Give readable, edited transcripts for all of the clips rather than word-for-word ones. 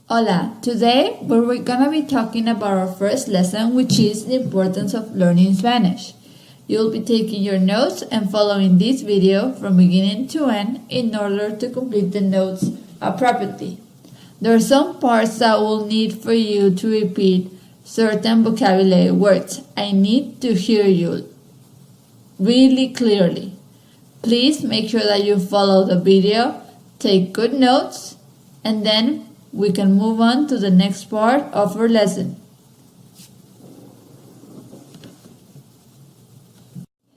Hola, today we're gonna be talking about our first lesson, which is the importance of learning Spanish. You'll be taking your notes and following this video from beginning to end in order to complete the notes appropriately. There are some parts that will need for you to repeat certain vocabulary words. I need to hear you really clearly. Please make sure that you follow the video, take good notes, and then we can move on to the next part of our lesson.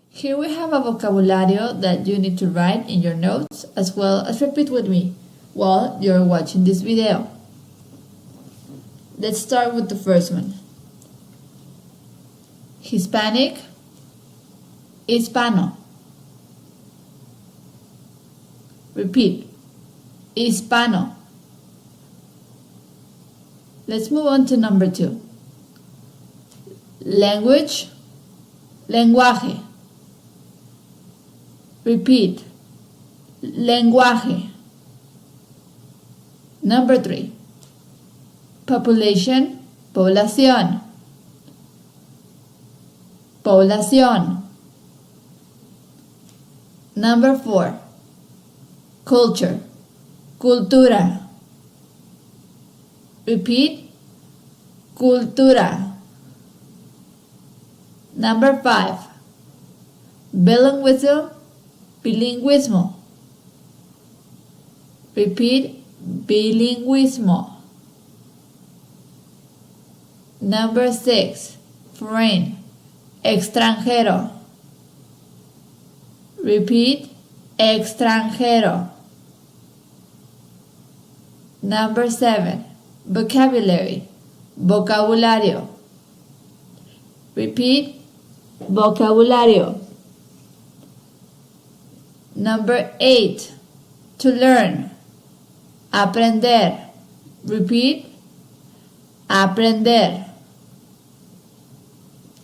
Here we have a vocabulario that you need to write in your notes as well as repeat with me while you're watching this video. Let's start with the first one. Hispanic, hispano. Repeat, hispano. Let's move on to number 2. Language, lenguaje. Repeat, lenguaje. Number 3. Population, población. Población. Number 4. Culture, cultura. Repeat, cultura. Number 5. Bilinguism, bilingüismo. Repeat, bilingüismo. Number 6. Foreign, extranjero. Repeat, extranjero. Number 7. Vocabulary, vocabulario. Repeat, vocabulario. Number 8. To learn, aprender. Repeat, aprender.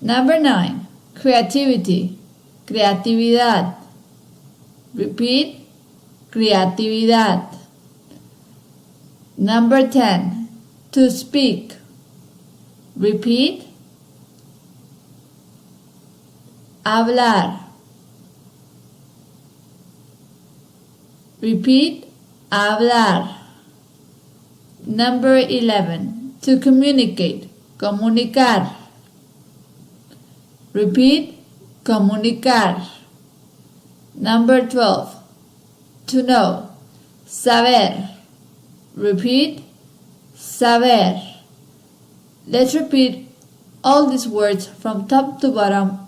Number 9. Creativity, creatividad. Repeat, creatividad. Number 10. To speak. Repeat, hablar. Repeat, hablar. Number 11. To communicate, comunicar. Repeat, comunicar. Number 12. To know, saber. Repeat, saber. Let's repeat all these words from top to bottom,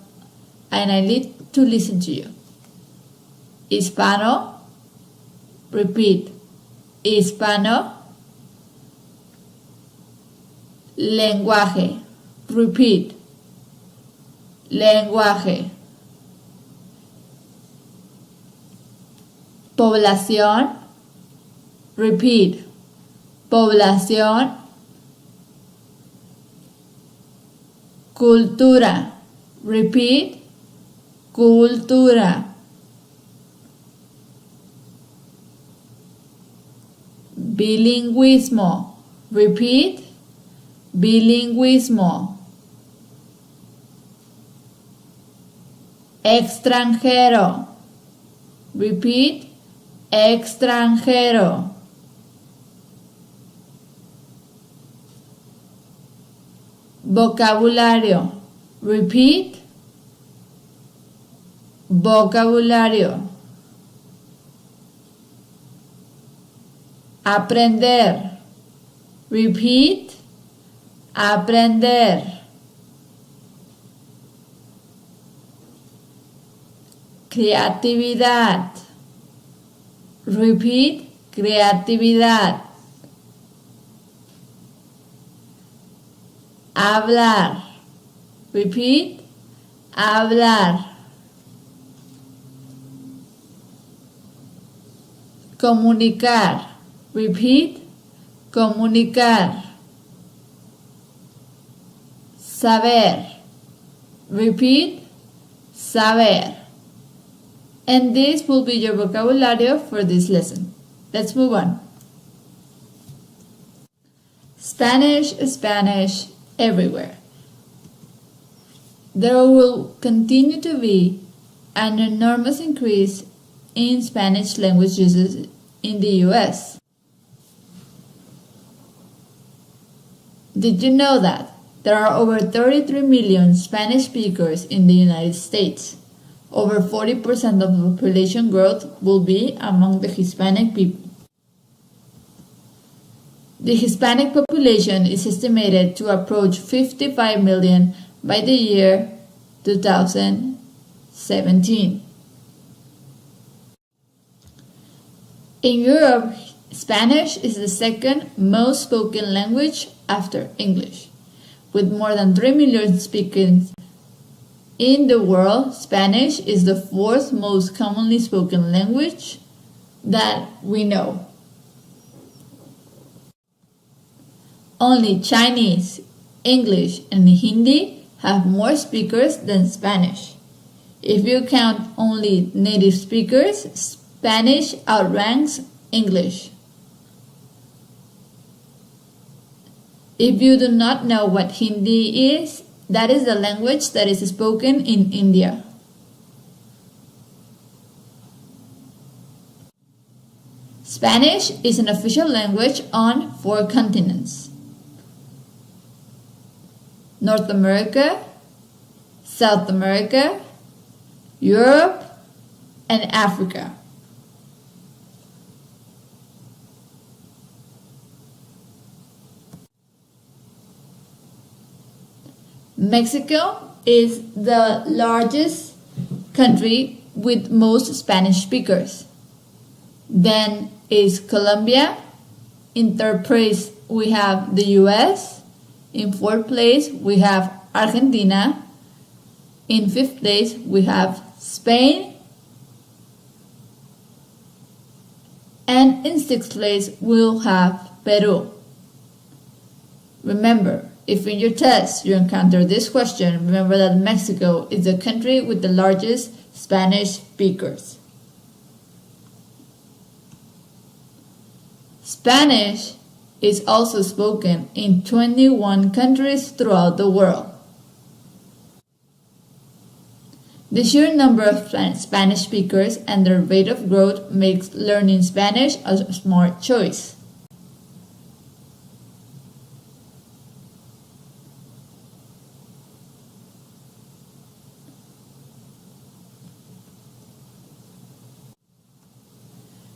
and I need to listen to you. Hispano. Repeat, hispano. Lenguaje. Repeat, lenguaje. Población. Repeat, población. Cultura. Repeat, cultura. Bilingüismo. Repeat, bilingüismo. Extranjero. Repeat, extranjero. Vocabulario. Repeat, vocabulario. Aprender. Repeat, aprender. Creatividad. Repeat, creatividad. Hablar. Repeat, hablar. Comunicar. Repeat, comunicar. Saber. Repeat, saber. And this will be your vocabulary for this lesson. Let's move on. Spanish, Spanish, everywhere. There will continue to be an enormous increase in Spanish language usage in the US. Did you know that there are over 33 million Spanish speakers in the United States? Over 40% of the population growth will be among the Hispanic people. The Hispanic population is estimated to approach 55 million by the year 2017. In Europe, Spanish is the second most spoken language after English. With more than 3 million speakers in the world, Spanish is the fourth most commonly spoken language that we know. Only Chinese, English, and Hindi have more speakers than Spanish. If you count only native speakers, Spanish outranks English. If you do not know what Hindi is, that is the language that is spoken in India. Spanish is an official language on 4 continents: North America, South America, Europe, and Africa. Mexico is the largest country with most Spanish speakers. Then is Colombia. In third place, we have the US. In fourth place, we have Argentina. In fifth place, we have Spain. And in sixth place, we'll have Peru. Remember, if in your test you encounter this question, remember that Mexico is the country with the largest Spanish speakers. Spanish is also spoken in 21 countries throughout the world. The sheer number of Spanish speakers and their rate of growth makes learning Spanish a smart choice.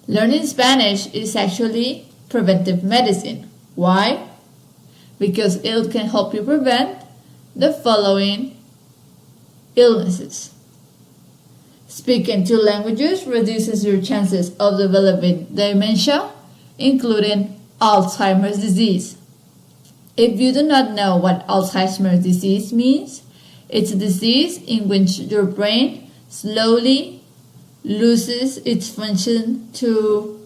Learning Spanish is actually preventive medicine. Why? Because it can help you prevent the following illnesses. Speaking 2 languages reduces your chances of developing dementia, including Alzheimer's disease. If you do not know what Alzheimer's disease means, it's a disease in which your brain slowly loses its function to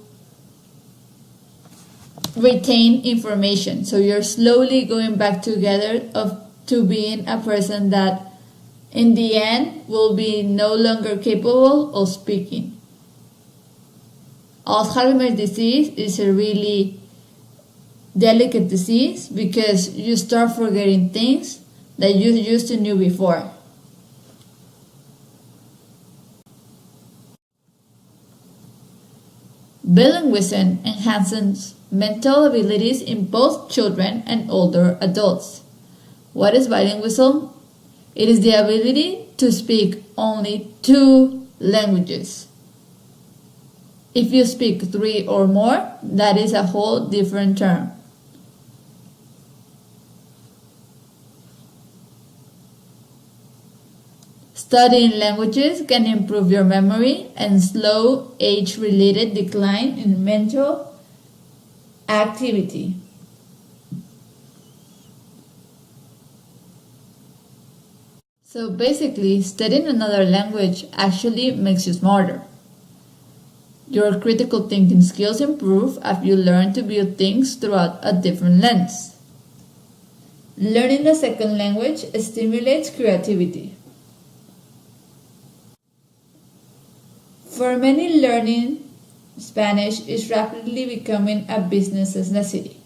retain information. So you're slowly going back to being a person that in the end will be no longer capable of speaking. Alzheimer's disease is a really delicate disease because you start forgetting things that you used to know before. Bilingualism enhances mental abilities in both children and older adults. What is bilingualism? It is the ability to speak only 2 languages. If you speak 3 or more, that is a whole different term. Studying languages can improve your memory and slow age-related decline in mental activity. So basically, studying another language actually makes you smarter. Your critical thinking skills improve as you learn to view things through a different lens. Learning a second language stimulates creativity. For many, learning Spanish is rapidly becoming a business necessity.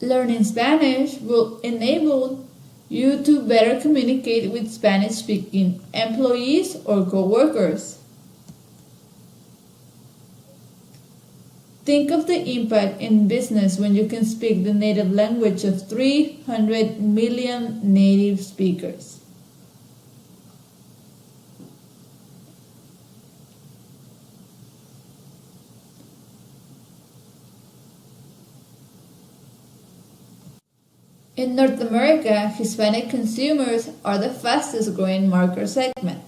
Learning Spanish will enable you to better communicate with Spanish-speaking employees or coworkers. Think of the impact in business when you can speak the native language of 300 million native speakers. In North America, Hispanic consumers are the fastest growing market segment.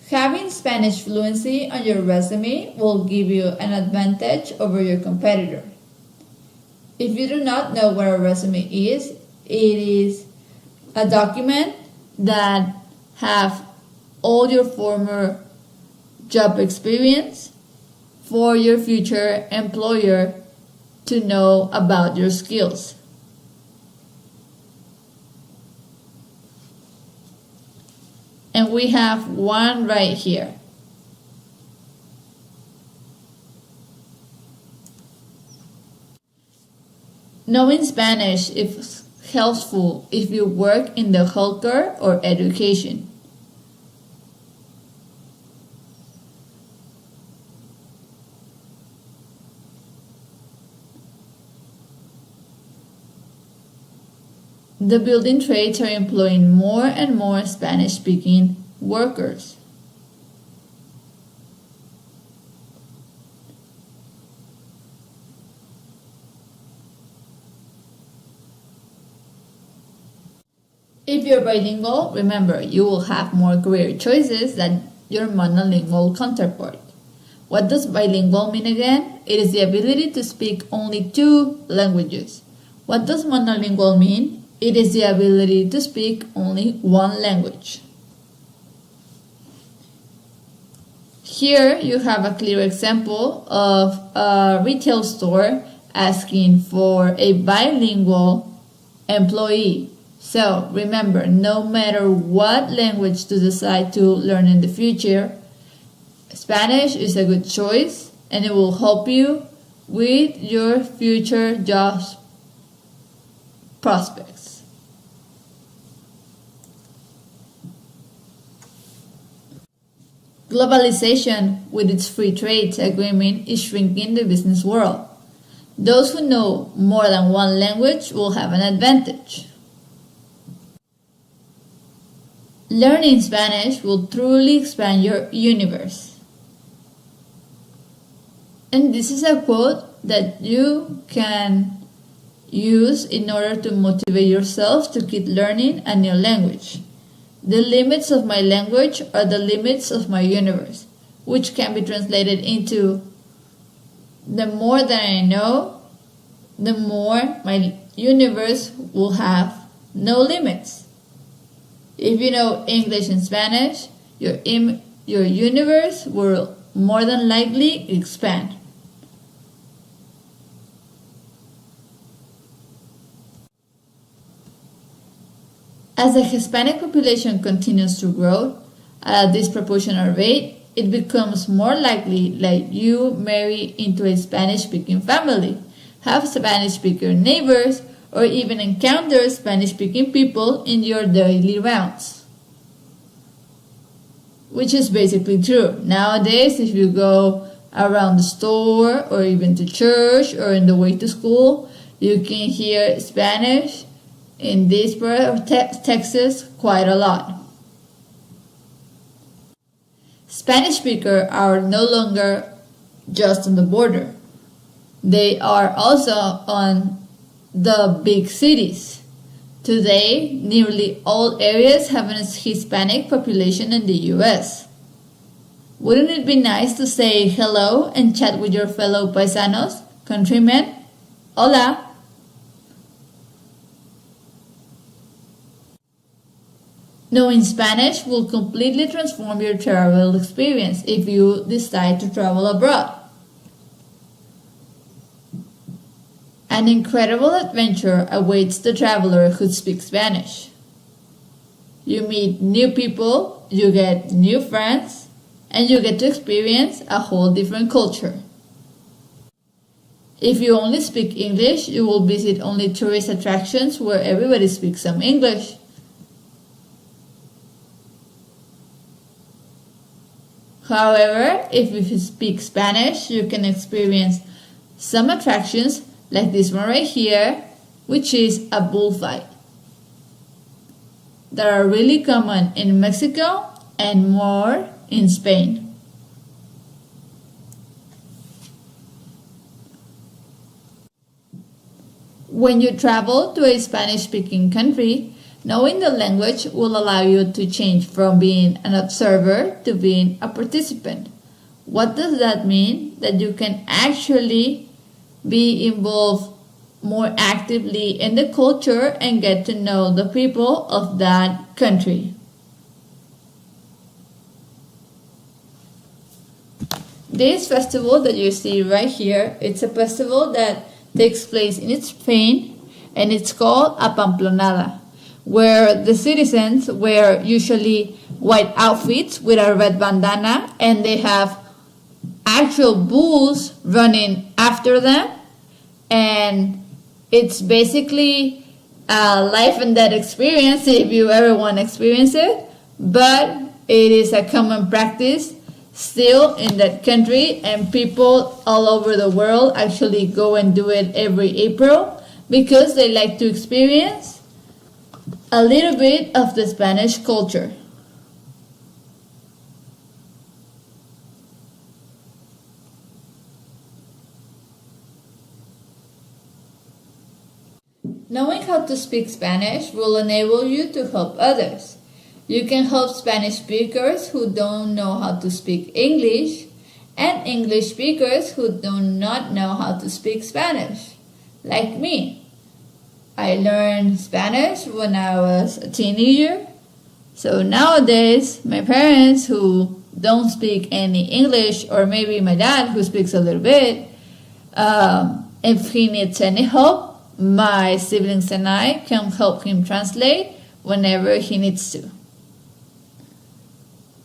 Having Spanish fluency on your resume will give you an advantage over your competitor. If you do not know what a resume is, it is a document that have all your former job experience for your future employer to know about your skills. And we have one right here. Knowing Spanish is helpful if you work in the healthcare or education. The building trades are employing more and more Spanish-speaking workers. If you're bilingual, remember, you will have more career choices than your monolingual counterpart. What does bilingual mean again? It is the ability to speak only two languages. What does monolingual mean? It is the ability to speak only one language. Here you have a clear example of a retail store asking for a bilingual employee. So remember, no matter what language to decide to learn in the future, Spanish is a good choice and it will help you with your future job prospects. Globalization, with its free trade agreement, is shrinking the business world. Those who know more than one language will have an advantage. Learning Spanish will truly expand your universe. And this is a quote that you can use in order to motivate yourself to keep learning a new language. The limits of my language are the limits of my universe, which can be translated into the more that I know, the more my universe will have no limits. If you know English and Spanish, your universe will more than likely expand. As the Hispanic population continues to grow at a disproportionate rate, it becomes more likely that you marry into a Spanish-speaking family, have Spanish-speaking neighbors, or even encounter Spanish-speaking people in your daily rounds. Which is basically true. Nowadays, if you go around the store or even to church or on the way to school, you can hear Spanish in this part of Texas quite a lot. Spanish speakers are no longer just on the border. They are also on the big cities. Today, nearly all areas have an Hispanic population in the US. Wouldn't it be nice to say hello and chat with your fellow paisanos, countrymen? Hola! Knowing Spanish will completely transform your travel experience if you decide to travel abroad. An incredible adventure awaits the traveler who speaks Spanish. You meet new people, you get new friends, and you get to experience a whole different culture. If you only speak English, you will visit only tourist attractions where everybody speaks some English. However, if you speak Spanish, you can experience some attractions like this one right here, which is a bullfight, that are really common in Mexico and more in Spain. When you travel to a Spanish-speaking country, knowing the language will allow you to change from being an observer to being a participant. What does that mean? That you can actually be involved more actively in the culture and get to know the people of that country. This festival that you see right here, it's a festival that takes place in Spain, and it's called a Pamplonada, where the citizens wear usually white outfits with a red bandana, and they have actual bulls running after them, and it's basically a life and death experience if you ever want to experience it, but it is a common practice still in that country, and people all over the world actually go and do it every April because they like to experience a little bit of the Spanish culture. Knowing how to speak Spanish will enable you to help others. You can help Spanish speakers who don't know how to speak English, and English speakers who do not know how to speak Spanish, like me. I learned Spanish when I was a teenager, so nowadays my parents who don't speak any English, or maybe my dad who speaks a little bit, if he needs any help, my siblings and I can help him translate whenever he needs to.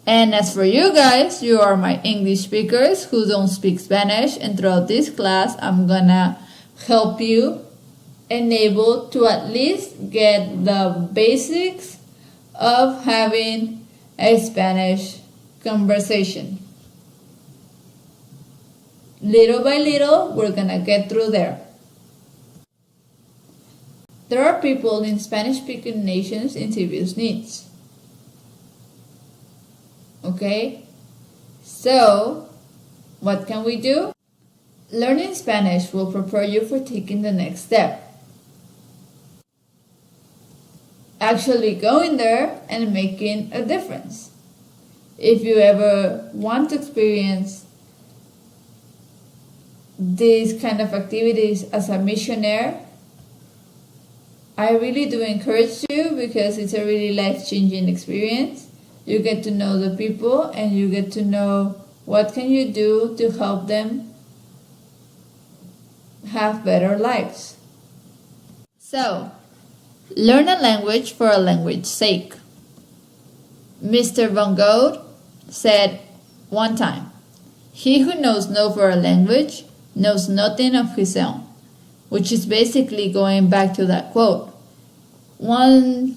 And as for you guys, you are my English speakers who don't speak Spanish, and throughout this class, I'm gonna help you enable to at least get the basics of having a Spanish conversation. Little by little, we're gonna get through there. There are people in Spanish-speaking nations in serious needs. Okay? So, what can we do? Learning Spanish will prepare you for taking the next step. Actually going there and making a difference. If you ever want to experience these kind of activities as a missionary, I really do encourage you, because it's a really life-changing experience. You get to know the people, and you get to know what can you do to help them have better lives. So, learn a language for a language's sake. Mr. Van Gogh said one time, "He who knows no for a language knows nothing of his own," which is basically going back to that quote. One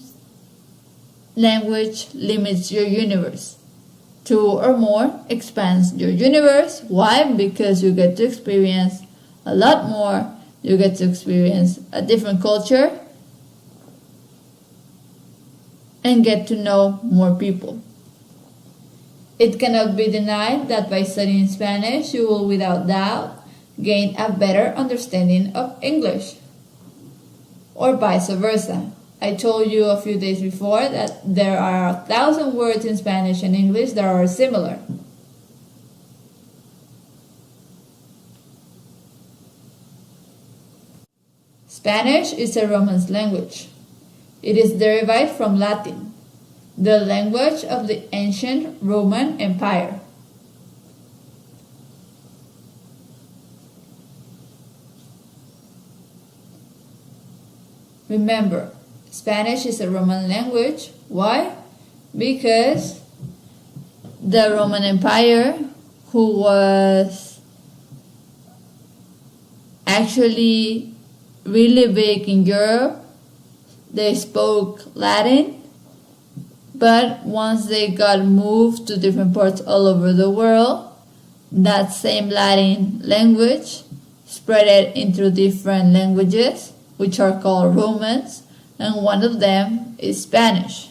language limits your universe. Two or more expands your universe. Why? Because you get to experience a lot more. You get to experience a different culture and get to know more people. It cannot be denied that by studying Spanish, you will without doubt gain a better understanding of English, or vice versa. I told you a few days before that there are 1,000 words in Spanish and English that are similar. Spanish is a Romance language. It is derived from Latin, the language of the ancient Roman Empire. Remember, Spanish is a Roman language. Why? Because the Roman Empire, who was actually really big in Europe. They spoke Latin, but once they got moved to different parts all over the world, that same Latin language spread it into different languages, which are called Romance, and one of them is Spanish.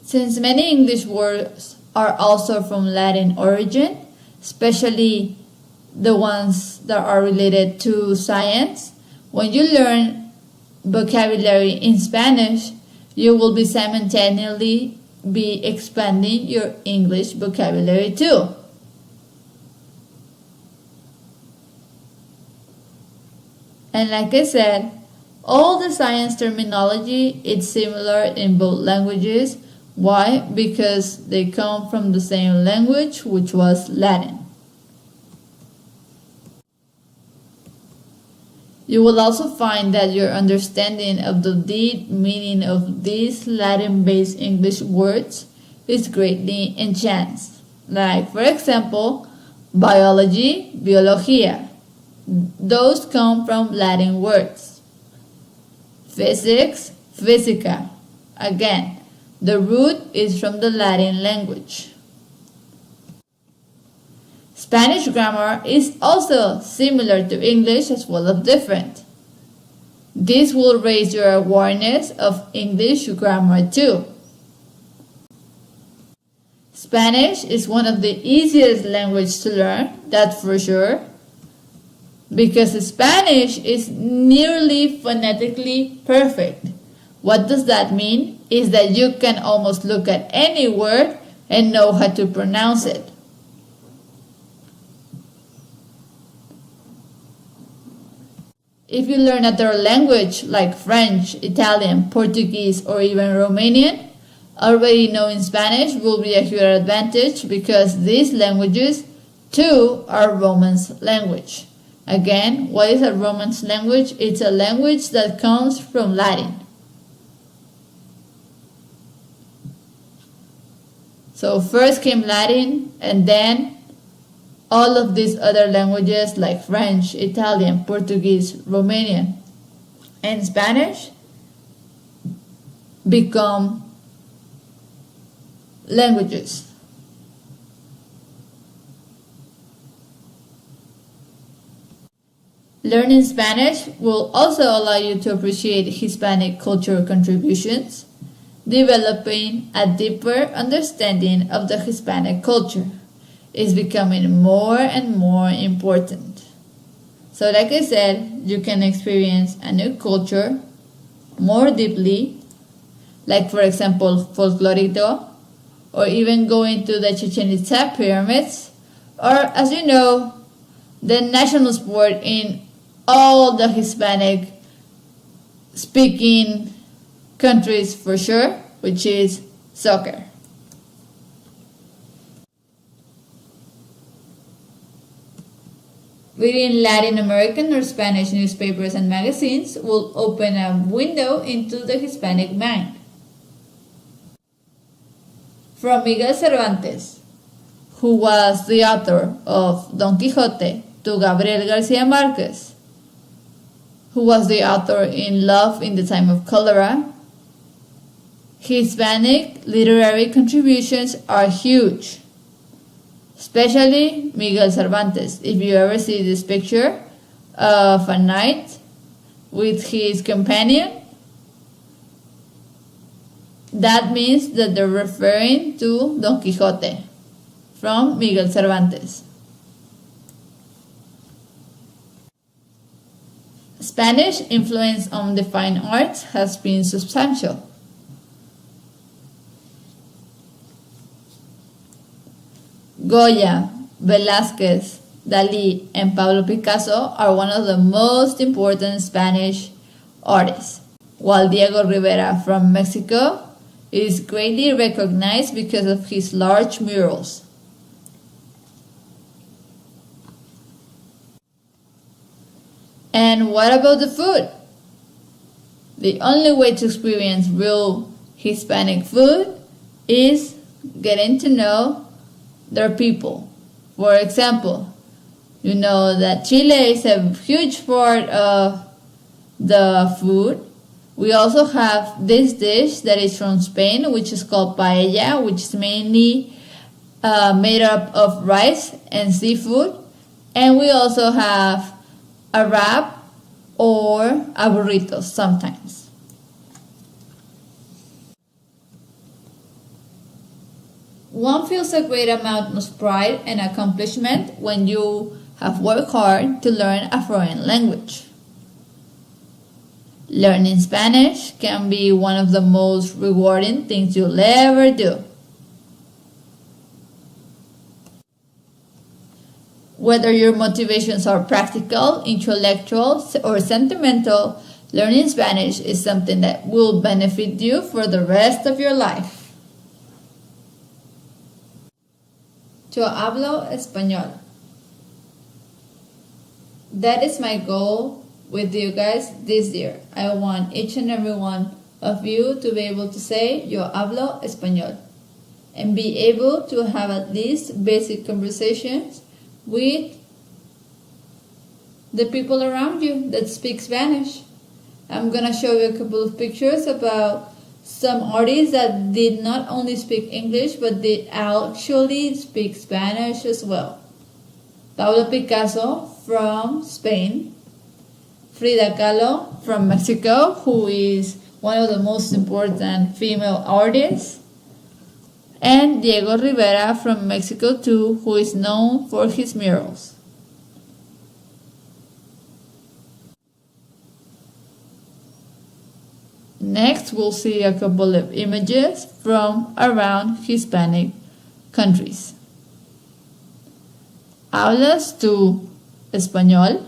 Since many English words are also from Latin origin, especially the ones that are related to science, when you learn vocabulary in Spanish, you will be simultaneously be expanding your English vocabulary too. And like I said, all the science terminology is similar in both languages. Why? Because they come from the same language, which was Latin. You will also find that your understanding of the deep meaning of these Latin-based English words is greatly enhanced. Like, for example, biology, biología. Those come from Latin words. Physics, física. Again, the root is from the Latin language. Spanish grammar is also similar to English as well as different. This will raise your awareness of English grammar too. Spanish is one of the easiest languages to learn, that's for sure, because Spanish is nearly phonetically perfect. What does that mean? Is that you can almost look at any word and know how to pronounce it. If you learn a third language like French, Italian, Portuguese, or even Romanian, already knowing Spanish will be a huge advantage because these languages too are Romance language. Again, what is a Romance language? It's a language that comes from Latin. So first came Latin, and then all of these other languages like French, Italian, Portuguese, Romanian, and Spanish become languages. Learning Spanish will also allow you to appreciate Hispanic cultural contributions, developing a deeper understanding of the Hispanic culture is becoming more and more important. So like I said, you can experience a new culture more deeply, like for example folclorito, or even going to the Chichen Itza pyramids, or as you know, the national sport in all the Hispanic speaking countries for sure, which is soccer. Reading Latin American or Spanish newspapers and magazines will open a window into the Hispanic mind. From Miguel Cervantes, who was the author of Don Quixote, to Gabriel Garcia Marquez, who was the author in Love in the Time of Cholera, Hispanic literary contributions are huge. Especially Miguel Cervantes. If you ever see this picture of a knight with his companion, that means that they're referring to Don Quixote from Miguel Cervantes. Spanish influence on the fine arts has been substantial. Goya, Velázquez, Dalí, and Pablo Picasso are one of the most important Spanish artists, while Diego Rivera from Mexico is greatly recognized because of his large murals. And what about the food? The only way to experience real Hispanic food is getting to know their people. For example, you know that Chile is a huge part of the food. We also have this dish that is from Spain, which is called paella, which is mainly made up of rice and seafood. And we also have a wrap or a burrito sometimes. One feels a great amount of pride and accomplishment when you have worked hard to learn a foreign language. Learning Spanish can be one of the most rewarding things you'll ever do. Whether your motivations are practical, intellectual, or sentimental, learning Spanish is something that will benefit you for the rest of your life. Yo hablo español. That is my goal with you guys this year. I want each and every one of you to be able to say yo hablo español and be able to have at least basic conversations with the people around you that speak Spanish. I'm gonna show you a couple of pictures about some artists that did not only speak English but they actually speak Spanish as well. Pablo Picasso from Spain, Frida Kahlo from Mexico, who is one of the most important female artists, and Diego Rivera from Mexico too, who is known for his murals. Next, we'll see a couple of images from around Hispanic countries. ¿Hablas tú español?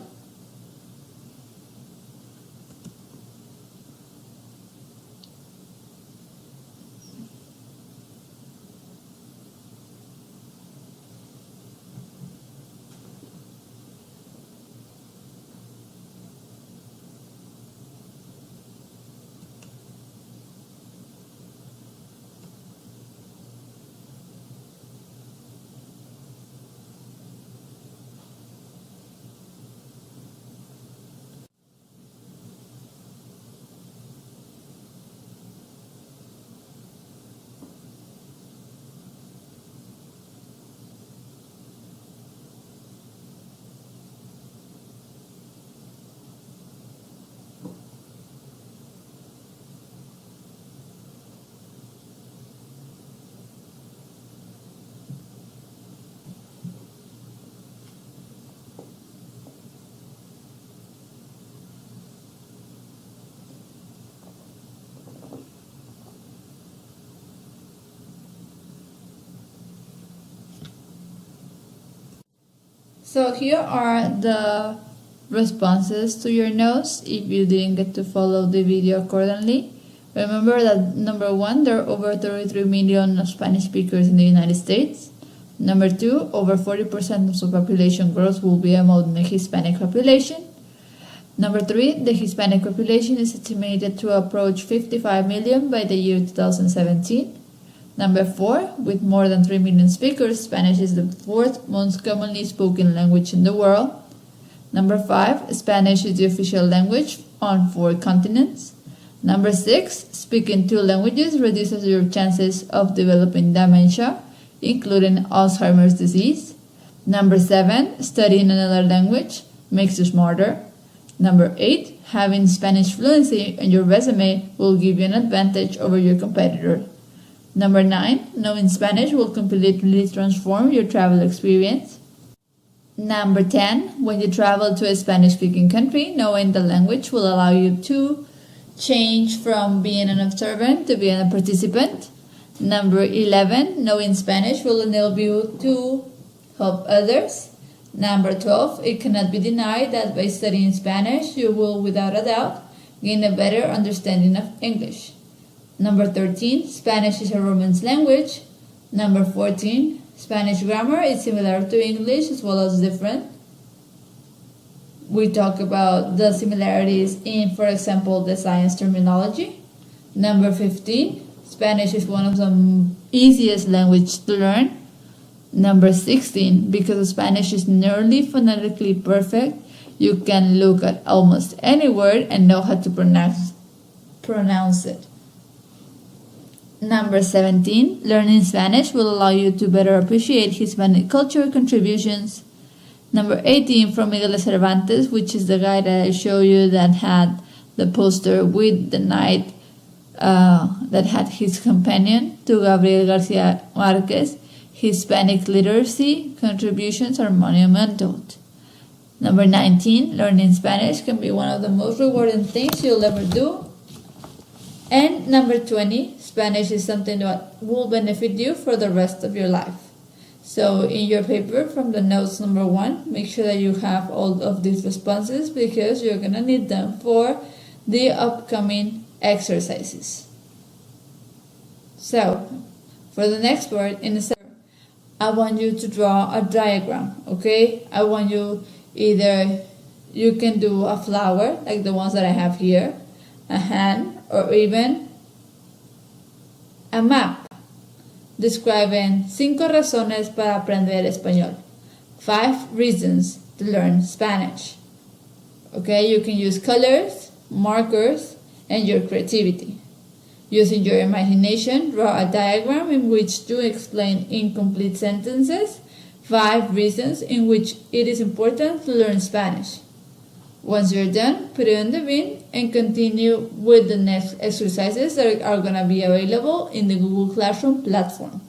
So here are the responses to your notes if you didn't get to follow the video accordingly. Remember that number 1, there are over 33 million Spanish speakers in the United States. Number 2, over 40% of the population growth will be among the Hispanic population. Number 3, the Hispanic population is estimated to approach 55 million by the year 2017. Number 4, with more than 3 million speakers, Spanish is the 4th most commonly spoken language in the world. Number 5, Spanish is the official language on 4 continents. Number 6, speaking 2 languages reduces your chances of developing dementia, including Alzheimer's disease. Number 7, studying another language makes you smarter. Number 8, having Spanish fluency on your resume will give you an advantage over your competitor. Number 9, knowing Spanish will completely transform your travel experience. Number 10, when you travel to a Spanish-speaking country, knowing the language will allow you to change from being an observant to being a participant. Number 11, knowing Spanish will enable you to help others. Number 12, it cannot be denied that by studying Spanish, you will, without a doubt, gain a better understanding of English. Number 13, Spanish is a Romance language. Number 14, Spanish grammar is similar to English as well as different. We talk about the similarities in, for example, the science terminology. Number 15, Spanish is one of the easiest languages to learn. Number 16, because Spanish is nearly phonetically perfect, you can look at almost any word and know how to pronounce it. Number 17, learning Spanish will allow you to better appreciate Hispanic culture contributions. Number 18, from Miguel de Cervantes, which is the guy that I showed you that had the poster with the knight that had his companion, to Gabriel Garcia Marquez. Hispanic literacy contributions are monumental. Number 19, learning Spanish can be one of the most rewarding things you'll ever do. And number 20, Spanish is something that will benefit you for the rest of your life. So in your paper from the notes number 1, make sure that you have all of these responses because you're going to need them for the upcoming exercises. So for the next word, I want you to draw a diagram, okay? I want you you can do a flower like the ones that I have here, a hand, or even a map describing 5 razones para aprender español. 5 reasons to learn Spanish. Okay, you can use colors, markers, and your creativity. Using your imagination, draw a diagram in which to explain incomplete sentences, 5 reasons in which it is important to learn Spanish. Once you're done, put it in the bin and continue with the next exercises that are going to be available in the Google Classroom platform.